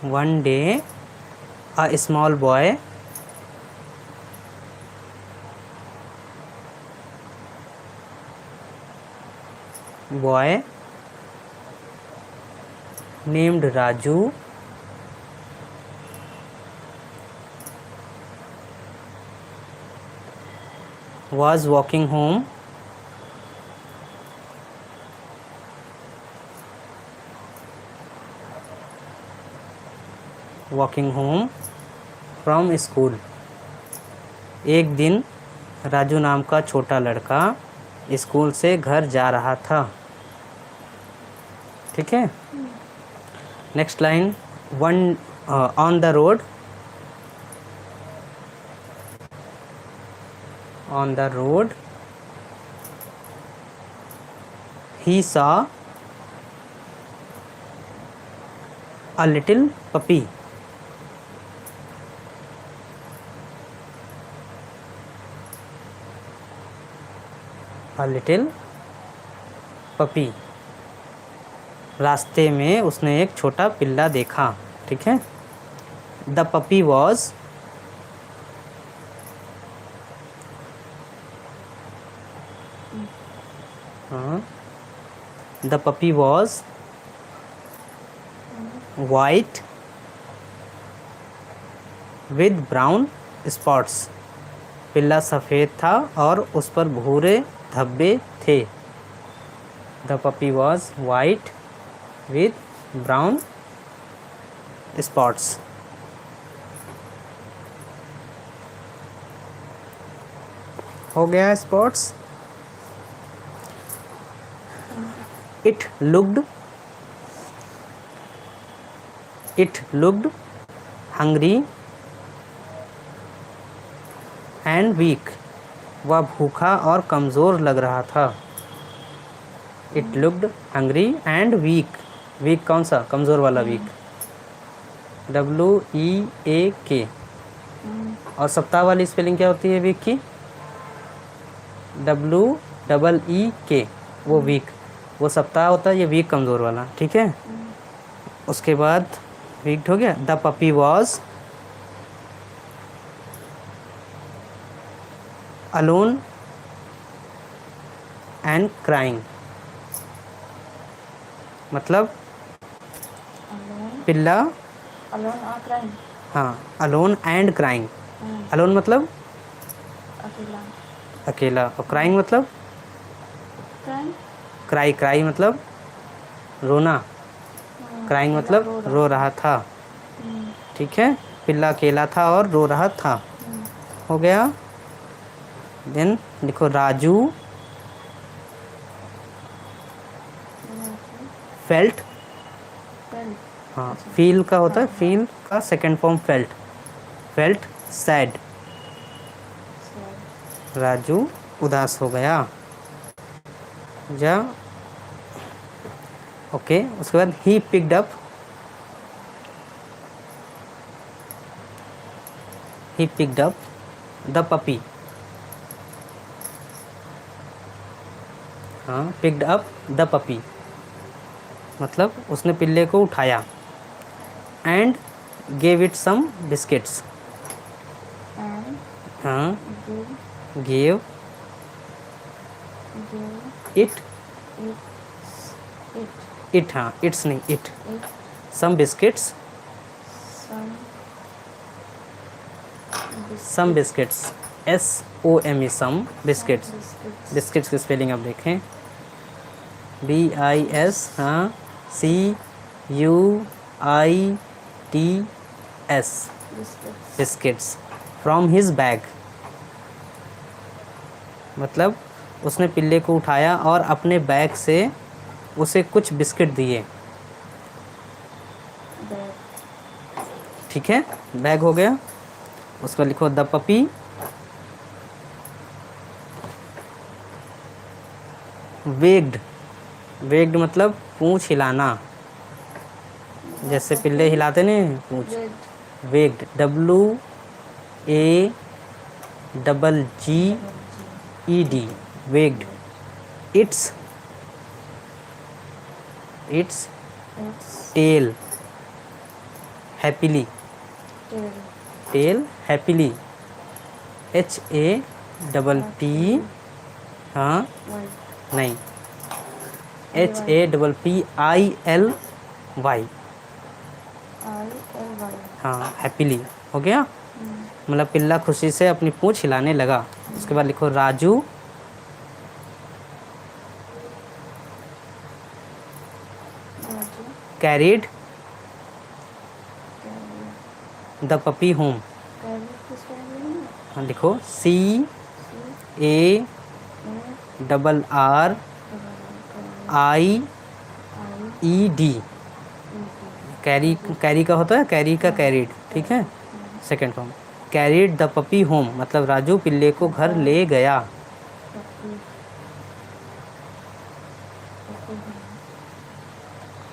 One day, a small boy named Raju was walking home from school. एक दिन राजू नाम का छोटा लड़का स्कूल से घर जा रहा था. ठीक है. Next line. One on the road. On the road, he saw a little puppy. रास्ते में उसने एक छोटा पिल्ला देखा. ठीक है. The puppy was white with brown spots. पिल्ला सफ़ेद था और उस पर भूरे धब्बे थे. The puppy was white with brown spots. हो गया spots. It looked hungry and weak. वह भूखा और कमज़ोर लग रहा था. It looked hungry and weak. Weak कौन सा? कमज़ोर वाला वीक. WEAK. और सप्ताह वाली स्पेलिंग क्या होती है वीक की? WEEK. वो वीक, वो सप्ताह होता है, ये वीक कमज़ोर वाला. ठीक है. उसके बाद वीक हो गया. The puppy was alone and crying. मतलब पिल्ला. हाँ, अलोन एंड क्राइंग. अलोन मतलब अकेला, और क्राइंग मतलब क्राई मतलब रोना. क्राइंग मतलब रो रहा था. ठीक है. पिल्ला अकेला था और रो रहा था. हो गया. देन लिखो राजू फेल्ट. हाँ, फील का होता है, फील का second form felt sad. Raju उदास हो गया. ओके. उसके बाद ही पिक्ड अप द पपी. हाँ, पिक्ड अप द पपी मतलब उसने पिल्ले को उठाया. And gave it some biscuits. हाँ, गेव इट. हाँ, इट्स नहीं, it. Some biscuits. Some biscuits. SOME some biscuits. Biscuits की स्पेलिंग आप देखें. BIS. हाँ, CUITS. Biscuits. From his bag मतलब उसने पिल्ले को उठाया और अपने बैग से उसे कुछ बिस्किट दिए. ठीक है. बैग हो गया. उसको लिखो द पपी वेग्ड मतलब पूंछ हिलाना. जैसे पिल्ले हिलाते नहीं पूंछ. Wagged. WAGGED. Wagged. Its tail happily, tail, tail happily, HAPP, हाँ वाई, नहीं, HAPPILY, आई एल वाई। हाँ हैप्पीली हो गया। मतलब पिल्ला खुशी से अपनी पूंछ हिलाने लगा। उसके बाद लिखो Raju Raju carried carry, the puppy home. Carry किस कैरी है? हाँ लिखो सी, CARRIED, आई, कैरी, कैरी का होता है, कैरी का कैरिड, ठीक है। Second form carried the puppy home, मतलब राजू पिल्ले को घर ले गया। पप्पी, पप्पी है।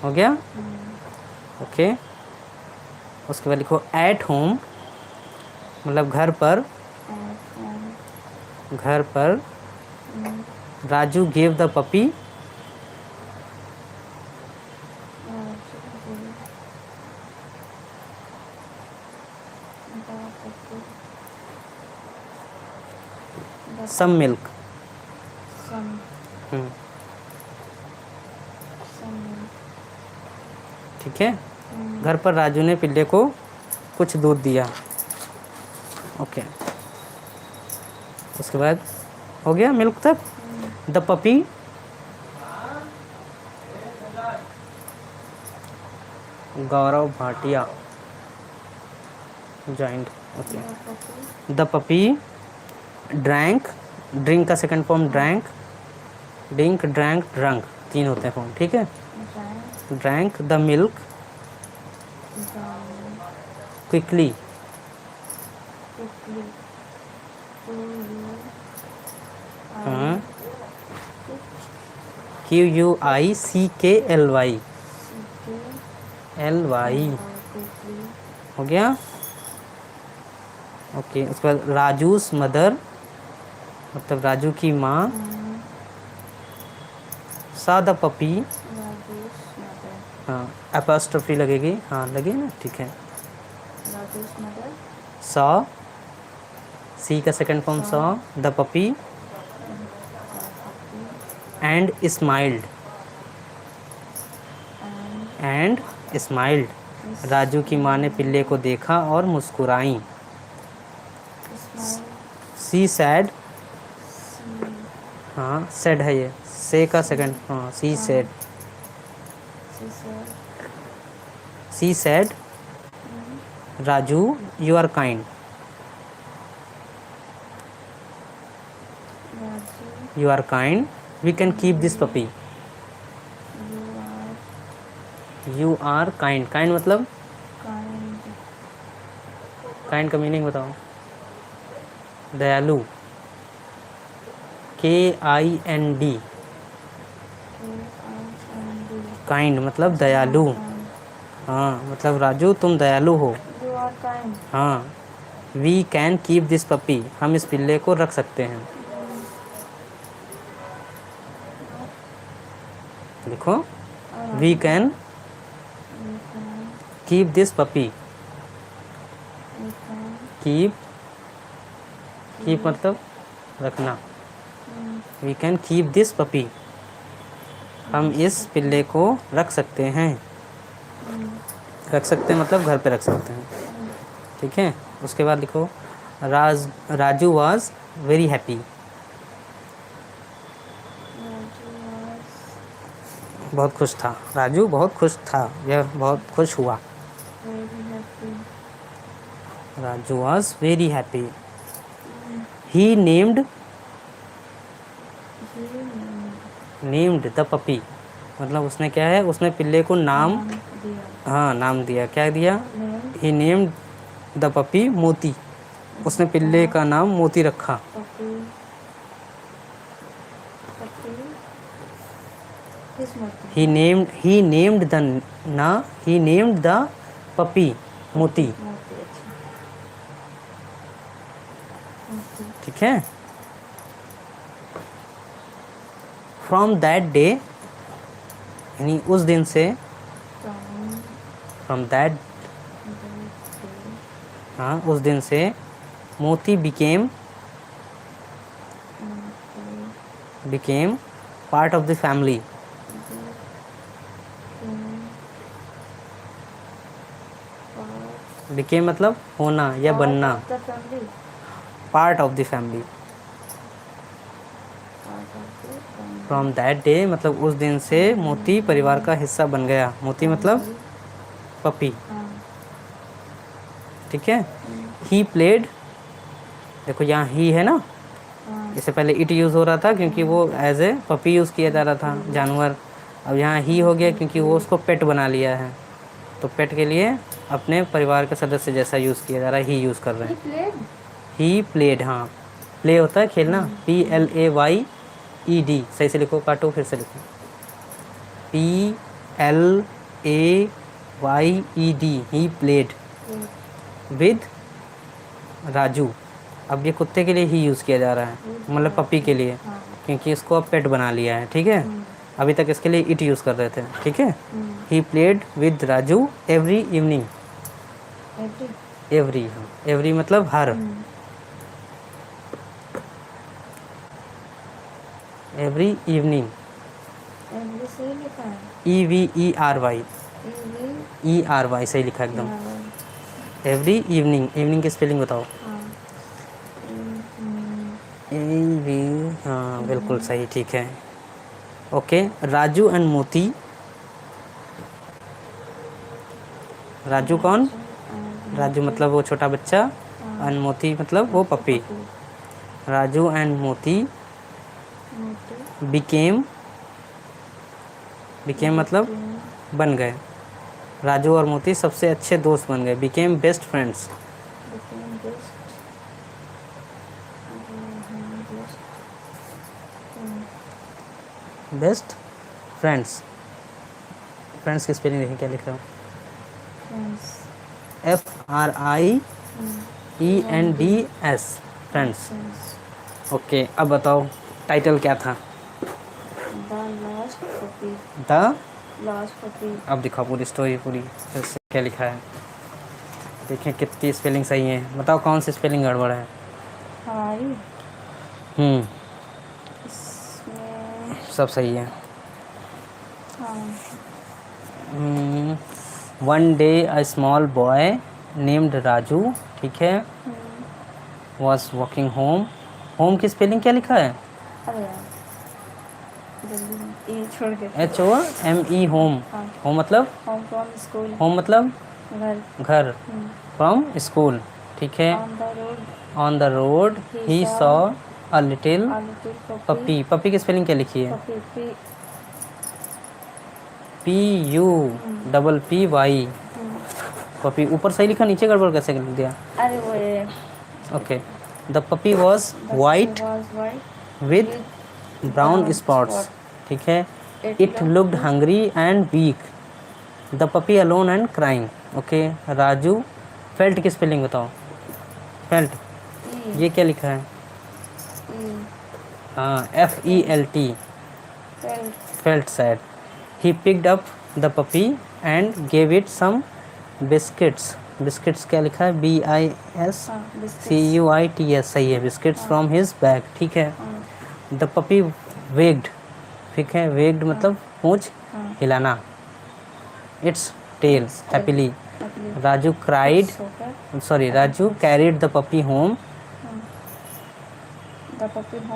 हो गया, ओके। उसके बाद लिखो एट होम, मतलब घर पर, घर पर Raju gave the puppy, some milk. ठीक है, घर पर राजू ने पिल्ले को कुछ दूध दिया। ओके, उसके बाद हो गया मिल्क तक। The puppy, Gaurav Bhatia joint. Okay, the puppy drank, drink का second form drank, drink, drank, drunk, 3 होते हैं फॉर्म, ठीक है। ड्रैंक द मिल्क क्विकली, हाँ, QUICKLY, हो गया। ओके, उसके बाद राजूस मदर, मतलब राजू की माँ, सा द पपी, हाँ एपोस्ट्रोफी लगेगी, हाँ लगे ना, ठीक है। सा, सी का सेकंड फॉर्म सा the puppy and smiled, and smiled, Raju की माँ ने पिल्ले को देखा और मुस्कुराई। सी सैड, हाँ सैड है ये, से का सेकंड, हाँ she said, she said Raju you are kind, you are kind we can keep this puppy. You are kind, kind मतलब, काइंड का मीनिंग बताओ। दयालु, KIND, काइंड मतलब दयालु, हाँ मतलब राजू तुम दयालु हो। हाँ, we can keep this puppy, हम इस पिल्ले को रख सकते हैं। देखो we can keep this puppy, keep, keep मतलब रखना, we can keep this puppy, हम इस पिल्ले को रख सकते हैं। रख सकते हैं मतलब घर पे रख सकते हैं, ठीक है। उसके बाद लिखो राजू वाज वेरी हैप्पी, बहुत खुश था, राजू बहुत खुश था, यह बहुत खुश हुआ। Raju was very happy. He named, named the puppy, मतलब उसने क्या है, उसने पिल्ले को नाम, हाँ नाम दिया, क्या दिया। ही नेम्ड द पपी मोती, उसने पिल्ले का नाम मोती रखा। ही नेम्ड द, ना ही नेम्ड द पपी मोती, ठीक है। फ्रॉम दैट डे, यानी उस दिन से, फ्रॉम दैट हाँ, उस दिन से मोती became part of the family. became मतलब होना या बनना, the family, part of the family. From that day मतलब उस दिन से मोती परिवार का हिस्सा बन गया। मोती मतलब पपी, ठीक है। ही प्लेड, देखो यहाँ ही है ना, इससे पहले इट यूज़ हो रहा था क्योंकि वो एज ए पपी यूज़ किया जा रहा था, जानवर। अब यहाँ ही हो गया क्योंकि वो उसको पेट बना लिया है, तो पेट के लिए अपने परिवार के सदस्य जैसा यूज़ किया जा रहा है, ही यूज़ कर रहे हैं। ही प्लेड, हाँ, प्ले होता है खेलना, PLAYED, सही से लिखो, काटो फिर से लिखो, PLAYED, he played with Raju. अब ये कुत्ते के लिए ही यूज़ किया जा रहा है, मतलब पपी के लिए, क्योंकि इसको अब पेट बना लिया है, ठीक है। अभी तक इसके लिए इट यूज़ कर रहे थे, ठीक है। He played with Raju every evening, every, हाँ, एवरी मतलब हर, एवरी इवनिंग, EVERY, ERY सही लिखा एकदम। एवरी इवनिंग, इवनिंग की स्पेलिंग बताओ। हाँ बिल्कुल सही, ठीक है। ओके, राजू एंड मोती, राजू कौन, राजू मतलब वो छोटा बच्चा, एंड मोती मतलब वो पपी। राजू एंड मोती बिकेम मतलब बन गए, राजू और मोती सबसे अच्छे दोस्त बन गए, became best friends, best friends. Friends की स्पेलिंग देखिए क्या लिख रहा हूँ, FRIENDS, फ्रेंड्स। ओके, अब बताओ टाइटल क्या था, द लास्ट पपी। अब दिखाओ पूरी स्टोरी, पूरी फिर से क्या लिखा है, देखें कितनी स्पेलिंग सही है, बताओ कौन सी स्पेलिंग गड़बड़ है। इसमें सब सही है। One day a small boy named Raju, ठीक है, वॉज वॉकिंग होम। होम की स्पेलिंग क्या लिखा है, अरे यार जल्दी छोड़ के, HOME, होम। होम मतलब होम फ्रॉम स्कूल, होम मतलब घर, घर, फ्रॉम स्कूल, ठीक है। On the road he saw a little puppy, puppy की स्पेलिंग क्या लिखी है, PUPPY, पपी। ऊपर सही लिखा, नीचे गड़बड़ कैसे लिख दिया। अरे वो ये okay, the puppy was white with brown spots, ठीक है। It looked hungry and weak, the puppy alone and crying. Okay, Raju, felt की स्पेलिंग बताओ, फेल्ट, ये क्या लिखा है, हाँ, FELT, felt sad. He picked up the puppy and gave it some biscuits, biscuits क्या लिखा है, BISCUITS, सही है, बिस्किट्स फ्रॉम हिज बैग, ठीक है। द पपी वेग्ड, ठीक है, वेग्ड मतलब पूंछ हिलाना, its tail happily. Raju cried, sorry, Raju carried the puppy home,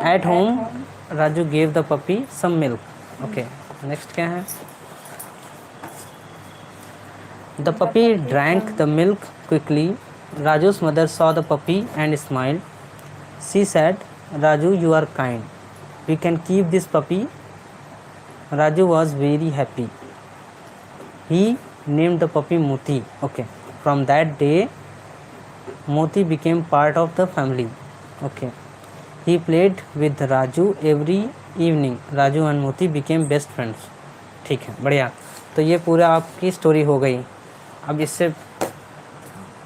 at home Raju gave the puppy some milk. Okay, next क्या है, the puppy drank the milk quickly, Raju's mother saw the puppy and smiled. She said, Raju, you are kind. We can keep this puppy. Raju was very happy. He named the puppy Moti. Okay. From that day, Moti became part of the family. Okay. He played with Raju every evening. Raju and Moti became best friends. ठीक है, बढ़िया। तो ये पूरा आपकी story हो गई। अब इससे